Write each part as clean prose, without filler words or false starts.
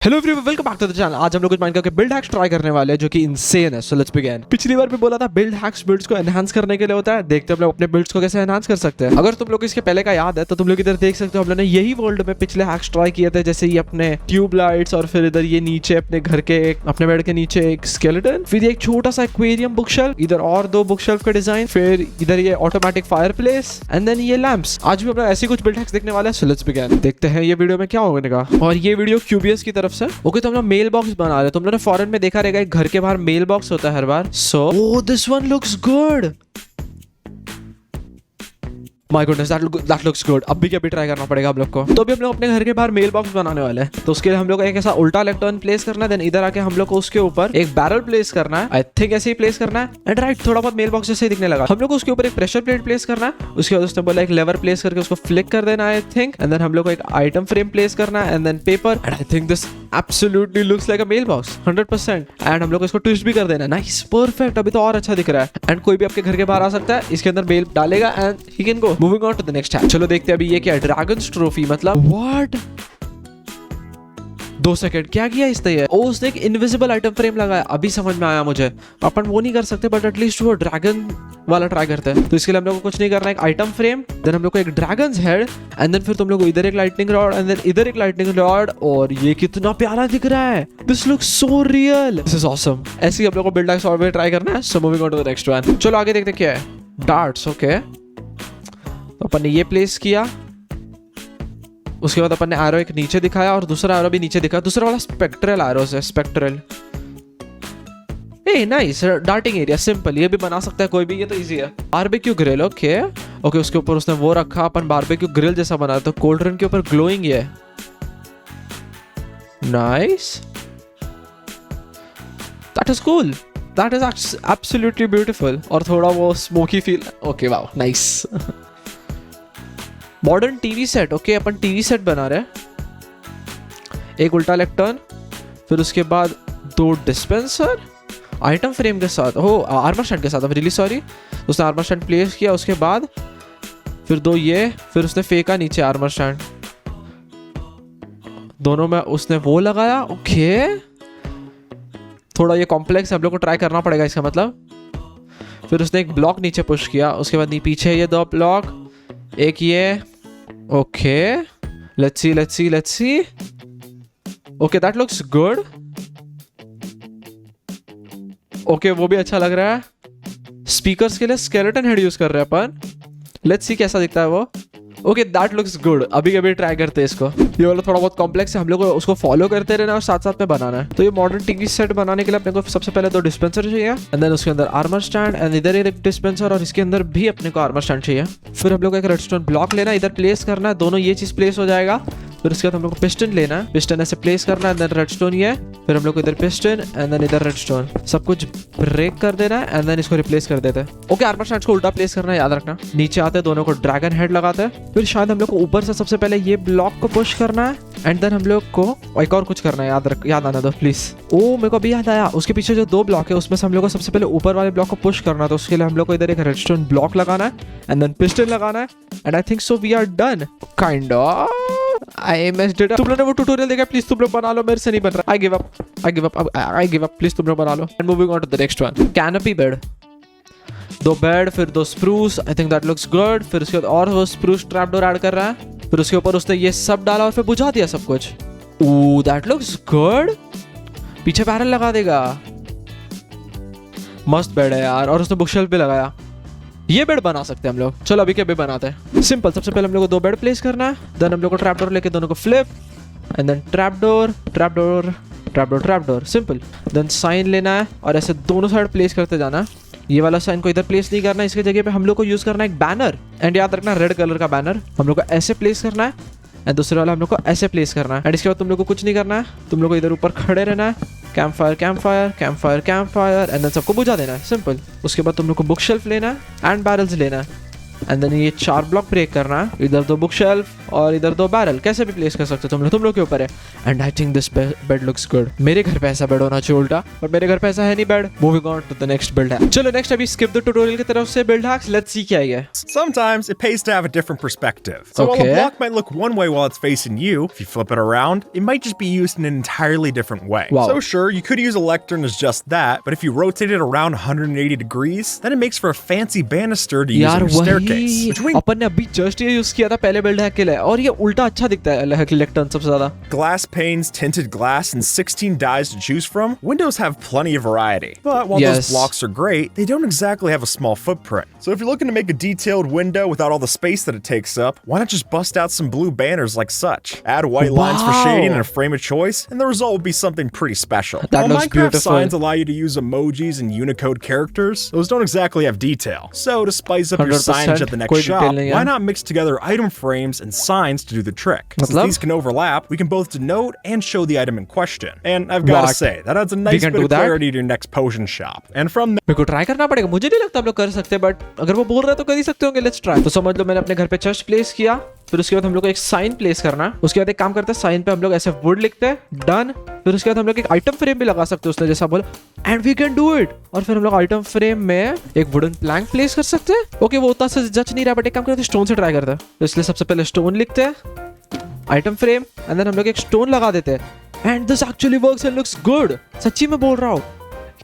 Hello everyone, welcome back to the channel. आज हम लोग कुछ माइनक्राफ्ट के बिल्ड हैक्स ट्राई करने वाले हैं जो कि इनसेन है। So let's begin. पिछली बार भी बोला था बिल्ड हैक्स बिल्ड्स को एनहांस करने के लिए होता है। देखते हैं हम लोग अपने बिल्ड्स को कैसे एनहांस कर सकते हैं। अगर तुम लोग इसके पहले का याद है तो तुम लोग इधर देख सकते हो, हम लोगों ने यही वर्ल्ड में पिछले हैक्स ट्राई किए थे, जैसे ये अपने ट्यूब लाइट्स और फिर इधर ये नीचे अपने घर के अपने बेड के नीचे एक स्केलेटन, फिर एक छोटा सा एक्वेरियम बुक शेल्फ, इधर और दो बुक शेल्फ का डिजाइन, फिर इधर ये automatic fireplace and then ये लैंप्स। आज भी हम लोग ऐसे कुछ बिल्ड हैक्स देखने वाले हैं। So let's begin. देखते हैं ये वीडियो में क्या होने का। और ये वीडियो क्यूबियस की तरफ से। ओके, तो हम लोग मेल बॉक्स बना रहे हैं। तुम लोगों ने फॉरेन में देखा रहेगा एक घर के बाहर मेल बॉक्स होता है हर बार। So this one looks good. My goodness, that looks good. अभी क्या भी ट्राई करना पड़ेगा हम लोग को। तो अभी हम लोग अपने घर के बाहर मेल बॉक्स बनाने वाले हैं। तो उसके लिए हम लोग को एक ऐसा उल्टा इलेक्ट्रॉन प्लेस करना है, देन इधर आके हम लोग को उसके ऊपर एक बैरल प्लेस करना है। आई थिंक ऐसे ही प्लेस करना है। एंड राइट, थोड़ा बहुत मेल बॉक्स जैसे ही दिखने लगा। हम लोग को उसके ऊपर एक प्रेशर प्लेट प्लेस करना है। उसके बाद उसने बोला एक लेवर प्लेस करके उसको फ्लिक कर देना है, आई थिंक। एंड देन हम लोग को एक आइटम फ्रेम प्लेस करना है and then paper. And I think this absolutely looks like a mailbox 100%। And हम लोग को इसको ट्विस्ट भी कर देना है। Nice, perfect. अभी तो और अच्छा दिख रहा है। एंड कोई भी आपके घर के बाहर आ सकता है, इसके अंदर मेल डालेगा and he can go. Moving on to the next. चलो देखते हैं अभी ये क्या है। ड्रैगन्स ट्रॉफी मतलब व्हाट? 2 सेकंड, क्या किया इसने? ये उसने एक इनविजिबल आइटम फ्रेम लगाया। अभी समझ में आया मुझे। अपन वो नहीं कर सकते बट एटलीस्ट वो ड्रैगन वाला ट्राई करते हैं। तो इसके लिए हम लोग को कुछ नहीं करना है। एक आइटम फ्रेम, देन हम लोग को एक ड्रैगन्स हेड एंड देन फिर तुम लोग को इधर एक लाइटनिंग रॉड एंड देन इधर एक लाइटनिंग रॉड। और ये कितना प्यारा दिख रहा है। This looks so real. This is awesome. ऐसे ही हम लोग को बिल्ड हैक्स और भी ट्राई करना है। So moving on to the next one. चलो आगे देखते क्या है। डार्ट्स। ओके, तो अपन ने ये प्लेस किया। उसके बाद अपन ने एरो एक नीचे दिखाया और दूसरा एरो भी नीचे दिखाया। दूसरा वाला स्पेक्ट्रल एरोस है, spectral. A nice, darting area simple. ये भी बना सकता है कोई भी, ये तो इजी है। Barbecue grill. ओके ओके, उसके ऊपर उसने वो रखा। अपन बारबेक्यू ग्रिल जैसा बना, तो कोल्ड ड्रिंक के ऊपर ग्लोइंग है। Nice, that is cool. That is absolutely beautiful. और थोड़ा वो smoky feel. Okay wow, nice. Modern TV set. Okay, अपन टीवी सेट बना रहे हैं। एक उल्टा इलेक्ट्रॉन, फिर उसके बाद 2 डिस्पेंसर आइटम फ्रेम के साथ, आर्मर स्टैंड के साथ। I am really sorry. उसने आर्मर स्टैंड प्लेस किया। उसके बाद फिर 2 ये, फिर उसने फेंका नीचे आर्मर स्टैंड। दोनों में उसने वो लगाया। ओके, थोड़ा ये कॉम्प्लेक्स हम लोग को ट्राई करना पड़ेगा इसका मतलब। फिर उसने एक ब्लॉक नीचे पुश किया। उसके बाद पीछे ये 2 ब्लॉक, एक ये। Okay, let's see. Okay, that looks good. Okay, वो भी अच्छा लग रहा है। स्पीकर्स के लिए स्केलेटन हेड यूज कर रहे हैं अपन। लेट्स सी कैसा दिखता है वो। Okay, that looks good. अभी कभी ट्राई करते हैं इसको। ये वाला थोड़ा बहुत कॉम्प्लेक्स है, हम लोग को उसको फॉलो करते रहना और साथ साथ में बनाना है। तो ये मॉडर्न टीवी सेट बनाने के लिए अपने को सबसे पहले 2 डिस्पेंसर चाहिए एंड देन उसके अंदर आर्मर स्टैंड एंड इधर एक डिस्पेंसर और इसके अंदर भी अपने को आर्मर स्टैंड चाहिए। फिर हम लोग एक रेडस्टोन ब्लॉक लेना है, इधर प्लेस करना है। दोनों ये चीज प्लेस हो जाएगा। फिर उसके बाद हम लोग को पिस्टन लेना है, पिस्टन ऐसे प्लेस करना है एंड देन रेडस्टोन ये। फिर हम लोग को इधर पिस्टन एंड देन इधर रेडस्टोन, सब कुछ ब्रेक कर देना है एंड देन इसको रिप्लेस कर देते हैं। ओके, आर्मर स्टैंड को उल्टा प्लेस करना है, याद रखना। नीचे आते हैं, दोनों को ड्रैगन हेड लगाते हैं। फिर शायद हम लोग को ऊपर से सबसे पहले ये ब्लॉक को पुश करना है एंड देन हम लोग को एक और कुछ करना है। याद आना दो प्लीज। मेरे को अभी याद आया। उसके पीछे जो 2 ब्लॉक है उसमें से हम लोग को सबसे पहले ऊपर वाले ब्लॉक को पुश करना है। तो उसके लिए हम लोग को इधर एक रेडस्टोन ब्लॉक लगाना है एंड देन पिस्टन लगाना है and I think so we are done kind of. I missed it. तुम लोगों ने वो ट्यूटोरियल देखा, प्लीज तुम लोग बना लो, मेरे से नहीं बन रहा। आई गिव अप, प्लीज तुम लोग बना लो। And moving on to the next one. Canopy bed, 2 bed, फिर 2 spruce. I think that looks good. फिर उसके बाद और वो स्प्रूस ट्रैप डोर ऐड कर रहा है। फिर उसके ऊपर उसने ये सब डाला और फिर बुझा दिया सब कुछ। ओह, दैट लुक्स गुड। पीछे बैरल लगा देगा। मस्त बेड है यार। और उसने बुकशेल्फ भी लगाया। ये बेड बना सकते हैं हम लोग। चलो अभी क्या बेड बनाते हैं। सिंपल, सबसे पहले हम लोग को 2 बेड प्लेस करना है, देन हम लोग को ट्रैप डोर लेके दोनों को flip and then trapdoor, simple. Then sign लेना है और ऐसे दोनों साइड प्लेस करते जाना। ये वाला साइन को इधर प्लेस नहीं करना, इसके जगह पे हम लोग को यूज करना है एक बैनर। एंड याद रखना, रेड कलर का बैनर हम लोग को ऐसे प्लेस करना है एंड दूसरे वाला हम लोग को ऐसे प्लेस करना है। एंड इसके बाद तुम लोग को कुछ नहीं करना है, तुम लोग को इधर ऊपर खड़े रहना है। कैंप फायर एंड देन सबको बुझा देना है, सिंपल। उसके बाद तुम लोग को बुक शेल्फ लेना है एंड बैरल्स लेना है एंड देन ये 4 ब्लॉक ब्रेक करना, इधर 2 बुक शेल्फ और इधर 2 बैरल, कैसे भी प्लेस कर सकते हो तुम लोग के ऊपर है। And I think this bed looks good. मेरे घर पे ऐसा बेड होना चाहिए उल्टा, बट मेरे घर पे ऐसा है नहीं bed. Moving on to the next build hack. चलो नेक्स्ट अभी स्किप द ट्यूटोरियल की तरफ से बिल्ड हैक्स, लेट्स सी क्या है। Sometimes it pays to have a different perspective. So while a block might look one way while it's facing you, if you flip it around, it might just be used in an entirely different way. Wow. So sure, you could use a lectern as just that, but if you rotate it around 180 degrees, then it makes for a fancy banister to use on your staircase. अपन ने अभी just ये use किया था पहले build hack के लिए, और ये उल्टा अच्छा दिखता है लेक्टर्न सबसे ज्यादा। Glass panes, tinted glass, and 16 dyes to choose from, windows have plenty of variety. But while those blocks are great, they don't exactly have a small footprint. So if you're looking to make a detailed window without all the space that it takes up, why not just bust out some blue banners like such? Add white lines for shading and a frame of choice, and the result will be something pretty special. That While looks Minecraft beautiful. signs allow you to use emojis and Unicode characters, those don't exactly have detail. So to spice up your signage at the next shop, why not mix together item frames and signs to do the trick? Since these can overlap, we can both denote and show the item in question. And I've got to say, that adds a nice bit of clarity to your next potion shop. And from there, मेरे को try करना पड़ेगा, मुझे नहीं लगता आप लोग कर सकते, बट अगर वो बोल रहे तो कर ही सकते होंगे। Let's try. तो समझ लो मैंने अपने घर पे चर्च प्लेस किया, फिर उसके बाद हम लोग को एक साइन प्लेस करना, उसके बाद एक काम करते हैं साइन पे हम लोग ऐसे वुड लिखते हैं, डन। फिर उसके बाद हम लोग एक आइटम फ्रेम भी लगा सकते हैं उसने जैसा बोला, and we can do it. और फिर हम लोग आइटम फ्रेम में एक वुडन प्लैंक प्लेस कर सकते हैं। ओके वो उतना से जच नहीं रहा, बट एक काम करते हैं स्टोन से ट्राई करते हैं। तो इसलिए सबसे पहले स्टोन लिखते हैं, आइटम फ्रेम, एंड देन हम लोग एक स्टोन लगा देते हैं। And this actually works and looks good. सच्ची में बोल रहा हूँ,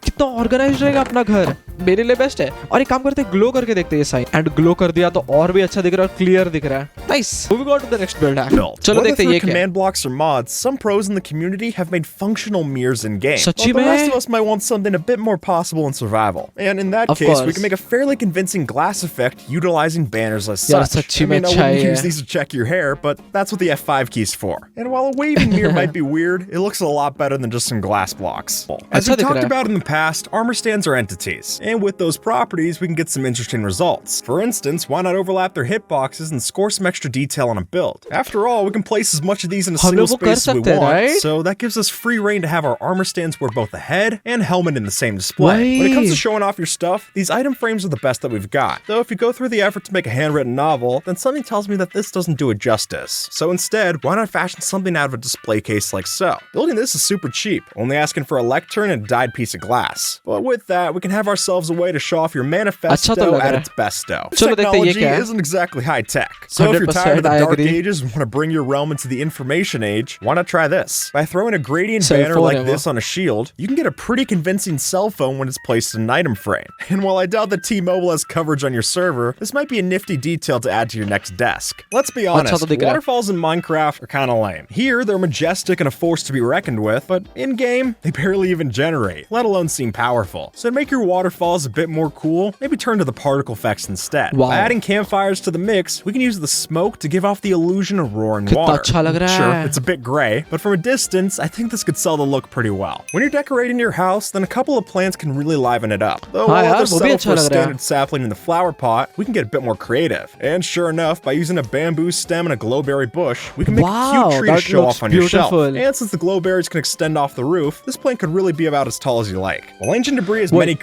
कितना ऑर्गेनाइज्ड रहेगा अपना घर, मेरे लिए बेस्ट है। और एक काम करते हैं ग्लो करके देखते हैं ये साइन, एंड ग्लो कर दिया तो और भी अच्छा दिख रहा है और क्लियर दिख रहा है। Nice. Moving on to the next build hack. चलो देखते हैं ये क्या है। command blocks or mods, some pros in the community have made functional mirrors in game. सच्ची While the में? rest of us might want something a bit more possible in survival. And in that case, we can make a fairly convincing glass effect utilizing banners as यार such. सच्ची I में mean, I अच्छा wouldn't है। use these to check your hair, but that's what the F5 key's for. And while a waving mirror might be weird, it looks a lot better than just some glass blocks. As we talked about in the past, armor stands are entities. And with those properties, we can get some interesting results. For instance, why not overlap their hitboxes and score some extra detail on a build? After all, we can place as much of these in a single space as we want, right? so that gives us free reign to have our armor stands wear both the head and helmet in the same display. When it comes to showing off your stuff, these item frames are the best that we've got. Though if you go through the effort to make a handwritten novel, then something tells me that this doesn't do it justice. So instead, why not fashion something out of a display case like so? Building this is super cheap, only asking for a lectern and a dyed piece of glass. But with that, we can have ourselves a way to show off your manifesto at its besto. Technology isn't exactly high tech. So if you're tired of the dark ages and want to bring your realm into the information age, why not try this? By throwing a gradient banner like this on a shield, you can get a pretty convincing cell phone when it's placed in an item frame. And while I doubt that T-Mobile has coverage on your server, this might be a nifty detail to add to your next desk. Let's be honest, waterfalls in Minecraft are kind of lame. Here, they're majestic and a force to be reckoned with, but in-game, they barely even generate, let alone seem powerful. So to make your waterfalls a bit more cool, maybe turn to the particle effects instead. Wow. By adding campfires to the mix, we can use the smoke to give off the illusion of roaring water. Sure, it's a bit gray, but from a distance, I think this could sell the look pretty well. When you're decorating your house, then a couple of plants can really liven it up. Though while others settle for a standard sapling in the flower pot, we can get a bit more creative. And sure enough, by using a bamboo stem and a glowberry bush, we can make a cute tree to show off on your shelf. And since the glowberries can extend off the roof, this plant could really be about as tall as you like. While ancient debris has many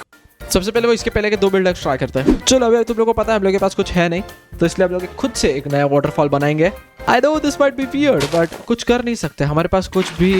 सबसे पहले वो इसके पहले के 2 build hacks try करते हैं। चलो अभी तुम लोगों को पता है हम लोग के पास कुछ है नहीं, तो इसलिए हम लोग खुद से एक नया वाटरफॉल बनाएंगे। I know this might be weird, but कुछ कर नहीं सकते, हमारे पास कुछ भी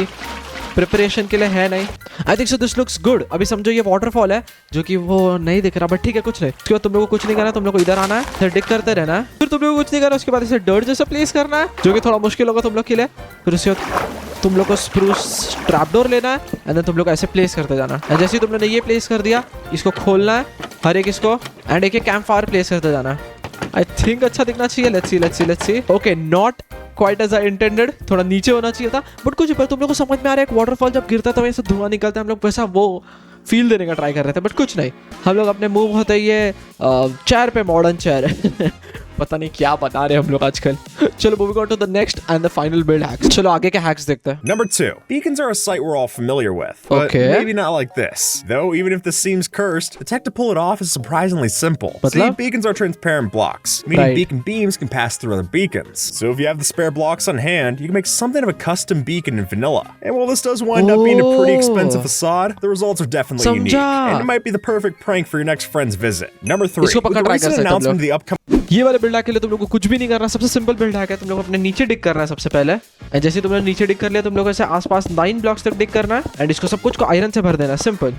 प्रिपरेशन के लिए है नहीं। आई think so this looks good. अभी समझो ये वाटरफॉल है जो कि वो नहीं दिख रहा, बट ठीक है कुछ नहीं। उसके बाद तुम लोगों को कुछ नहीं करना, तुम लोग को इधर आना है, फिर डिग करते रहना है, फिर तुम लोगों को कुछ नहीं करना। उसके बाद इसे डर्ट जैसा प्लेस करना है, जो कि थोड़ा मुश्किल होगा तुम लोग के लिए। फिर उसके बाद तुम लोग को स्प्रूस ट्रैपडोर लेना है, एंड देन तुम लोग ऐसे प्लेस करते जाना है। जैसे ही तुम लोगों ने ये प्लेस कर दिया, इसको खोलना है हर एक इसको, एंड एक कैंप फायर प्लेस करते जाना है। आई थिंक अच्छा दिखना चाहिए। Let's see. Okay, not quite as I intended, थोड़ा नीचे होना चाहिए था, बट कुछ पर तुम लोग को समझ में आ रहा है। एक वाटरफॉल जब गिरता है तो वैसे धुआं निकलता है, हम लोग वैसा वो फील देने का ट्राई कर रहे थे, बट कुछ नहीं। हम लोग अपने मूव होते ये चेयर पे, मॉडर्न चेयर पता नहीं क्या बना रहे हम लोग आजकल। चलो moving on to the next and the final build hacks. चलो आगे के हैक्स देखते हैं। Number 2. Beacons are a sight we're all familiar with, but maybe not like this. Though even if this seems cursed, the tech to pull it off is surprisingly simple. See, beacons are transparent blocks, meaning beacon beams can pass through other beacons. So if you have the spare blocks on hand, you can make something of a custom beacon in vanilla. And while this does wind up being a pretty expensive facade, the results are definitely unique, and it might be the perfect prank for your next friend's visit. Number 3. With the recent announcement of the upcoming ये वाले build hack के लिए तुम लोग को कुछ भी नहीं करना, सबसे सिंपल बिल्ड हैक है, तुम लोग अपने नीचे डिग करना है सबसे पहले। एंड जैसे तुमने नीचे डिग कर लिया, तुम लोग ऐसे आसपास 9 ब्लॉक्स तक डिग करना है एंड इसको सब कुछ को आयरन से भर देना है, सिंपल।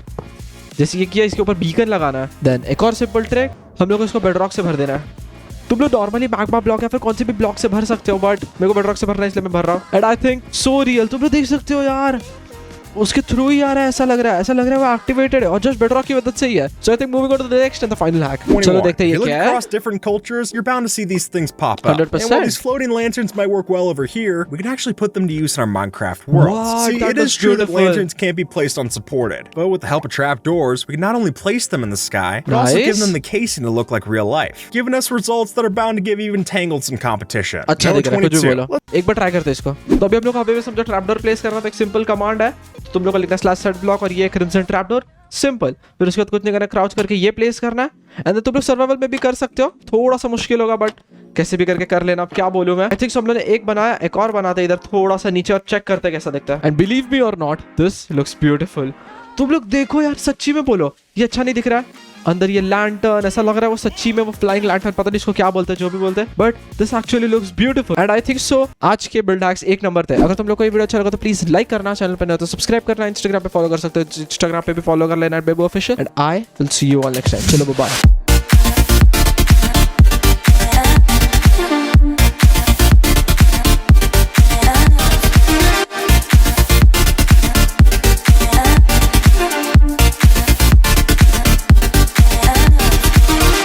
जैसे ये किया, इसके ऊपर बीकन लगाना है। देन एक और सिंपल ट्रिक, हम लोग को इसको बेडरॉक से भर देना है। तुम लोग नॉर्मली मैग्मा ब्लॉक या फिर कौन से भी ब्लॉक से भर सकते हो, बट मेरे को बेडरॉक से भरना है इसलिए मैं भर रहा हूँ। And I think so real, तुम लोग देख सकते हो यार, उसके थ्रू ही आ रहा है, ऐसा लग रहा है वो एक्टिवेटेड है और जस्ट बेडरॉक की मदद से ही है। So I think moving on to the next and the final hack. चलो देखते हैं ये क्या है। Across different cultures, you're bound to see these things pop up. 100%. And while these floating lanterns might work well over here, we can actually put them to use in our Minecraft worlds. What? See, That it is looks true that beautiful. lanterns can't be placed unsupported, but with the help of trapdoors, we can not only place them in the sky, but also Nice. give them the casing to look like real life, giving us results that are bound to give even Tangled some competition. अच्छा Number दिख रहा है, कुछ भी 22. बोलो। एक बार try करते हैं इसको। तो अभी हम लोग अभी भी समझो ट्रैपडोर प्लेस करना, तो एक सिंपल कमांड है, तुम लोग को लिखना है /set block और ये क्रिम्सन ट्रैपडोर, सिंपल। फिर उसके बाद कुछ नहीं करना, क्राउच करके ये प्लेस करना है। एंड तुम लोग सर्वाइवल में भी कर सकते हो, थोड़ा सा मुश्किल होगा बट कैसे भी करके कर लेना। अब क्या बोलूं मैं, आई थिंक हम लोगों ने एक बनाया, एक और बनाते हैं इधर थोड़ा सा नीचे और चेक करते हैं कैसा दिखता है। एंड बिलीव मी और नॉट, दिस लुक्स ब्यूटीफुल। तुम लोग देखो यार, सच्ची में बोलो, ये अच्छा नहीं दिख रहा है? अंदर ये लैंटर्न ऐसा लग रहा है वो सच्ची में वो फ्लाइंग लैंटर्न, पता नहीं इसको क्या बोलते हैं, जो भी बोलते हैं, but this actually looks beautiful and I think सो आज के बिल्ड हैक्स 1 नंबर थे। अगर तुम लोग को ये वीडियो अच्छा लगा तो प्लीज लाइक करना, चैनल पर नहीं हो तो सब्सक्राइब करना, इंस्टाग्राम पे फॉलो कर सकते हो, इंस्टाग्राम पे भी फॉलो कर लेना Bebu official and I will see you on next time. चलो बाय।